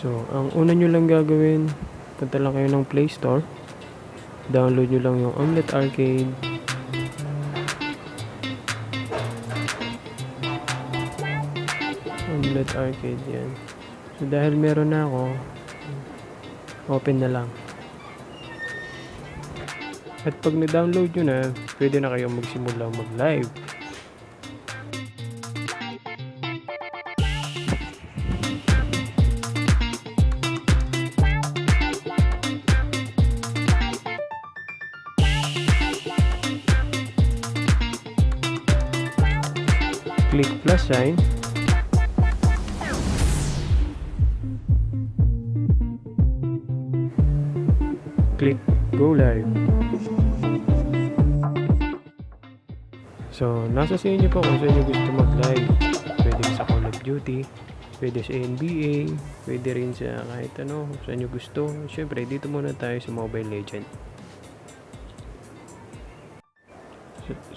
So, ang una nyo lang gagawin, punta lang kayo ng Play Store. Download nyo lang yung omletarcade. Omletarcade yan. So, dahil meron na ako, open na lang. At pag na-download nyo na, pwede na kayong magsimula mag-live. Click plus sign. Click go live. So, nasa sa inyo po kung saan nyo gusto mag-live. Pwede sa Call of Duty, pwede sa NBA, pwede rin sa kahit ano, kung saan nyo gusto. Siyempre, dito muna tayo sa Mobile Legend.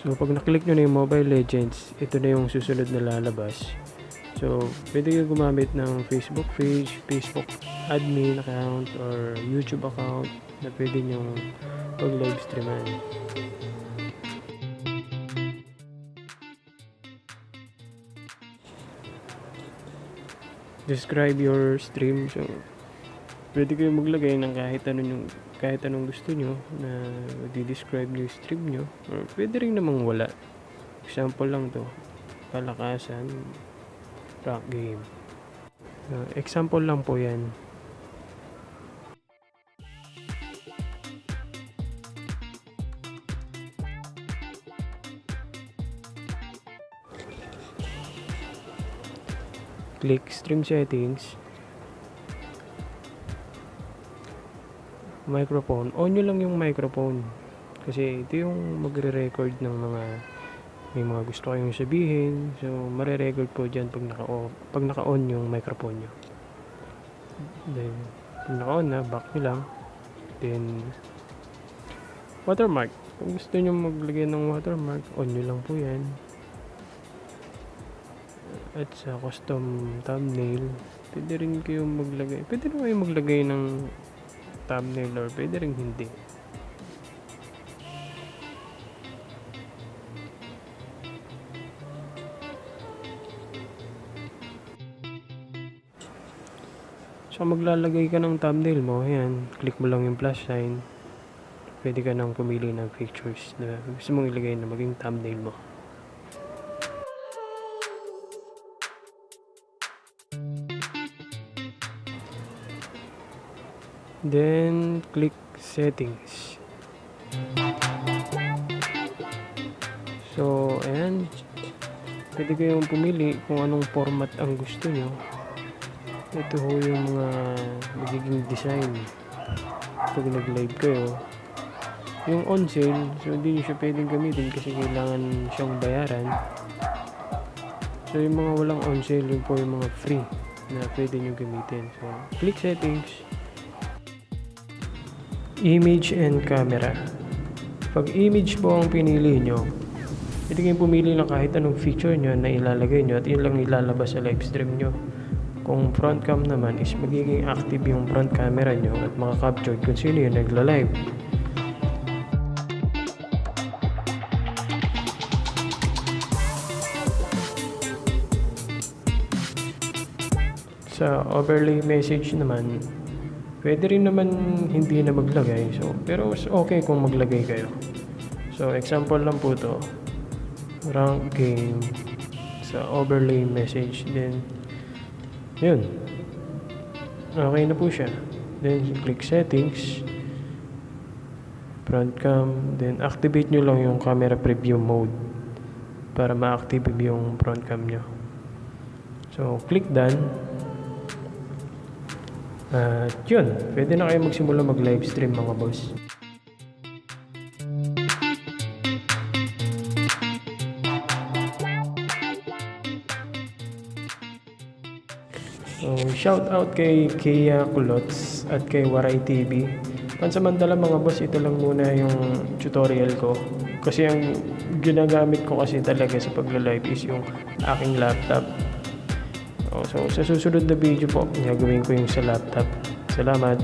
So, pag naklik nyo na yung Mobile Legends, ito na yung susunod na lalabas. So, pwede kayo gumamit ng Facebook page, Facebook admin account, or YouTube account na pwede nyo pag-livestreaman. Describe your stream. So, pwede kayo maglagay ng kahit anong gusto nyo na di-describe nyo yung stream nyo, or pwede rin namang wala. Example lang to, palakasan, rank game. Example lang po yan. Click stream settings, microphone, on nyo lang yung microphone kasi ito yung magre-record ng may mga gusto kayong sabihin. So mare-record po dyan pag naka-on yung microphone nyo. Then pag naka-on na, back nyo lang. Then watermark, kung gusto nyo maglagay ng watermark, on nyo lang po yan. At sa custom thumbnail, pwede rin kayo maglagay ng thumbnail, or pwede rin hindi. So maglalagay ka ng thumbnail mo, ayan, click mo lang yung plus sign. Pwede ka nang pumili ng pictures na gusto mong ilagay na maging thumbnail mo. Then click settings. So ayan, pwede kayong pumili kung anong format ang gusto nyo. Ito ho yung mga magiging design pag nag-live kayo. Yung on sale, so hindi nyo siya pwedeng gamitin kasi kailangan siyang bayaran. So yung mga walang on sale, yun po yung mga free na pwede nyo gamitin. So click settings, image and camera. Pag image po ang pinili nyo, pwede kayong pumili ng kahit anong feature nyo na ilalagay nyo at yun lang ilalabas sa live stream nyo. Kung front cam naman is magiging active yung front camera nyo at makaka-capture kung sino yung nagla-live. Sa overlay message naman, pwede rin naman hindi na maglagay. So, pero okay kung maglagay kayo. So, example lang po to. Rank game sa overlay message. Then, yun. Okay na po siya. Then, click settings. Front cam. Then, activate nyo lang yung camera preview mode para ma-active yung front cam nyo. So, click done. At yun, pwede na kayo magsimula mag-livestream mga boss. So, shout out kay Kia Kulots at kay Waray TV. Pansamantala mga boss, ito lang muna yung tutorial ko. Kasi ang ginagamit ko kasi talaga sa pagla-live is yung aking laptop. So sa susunod na video po, gagawin ko yung sa laptop. Salamat.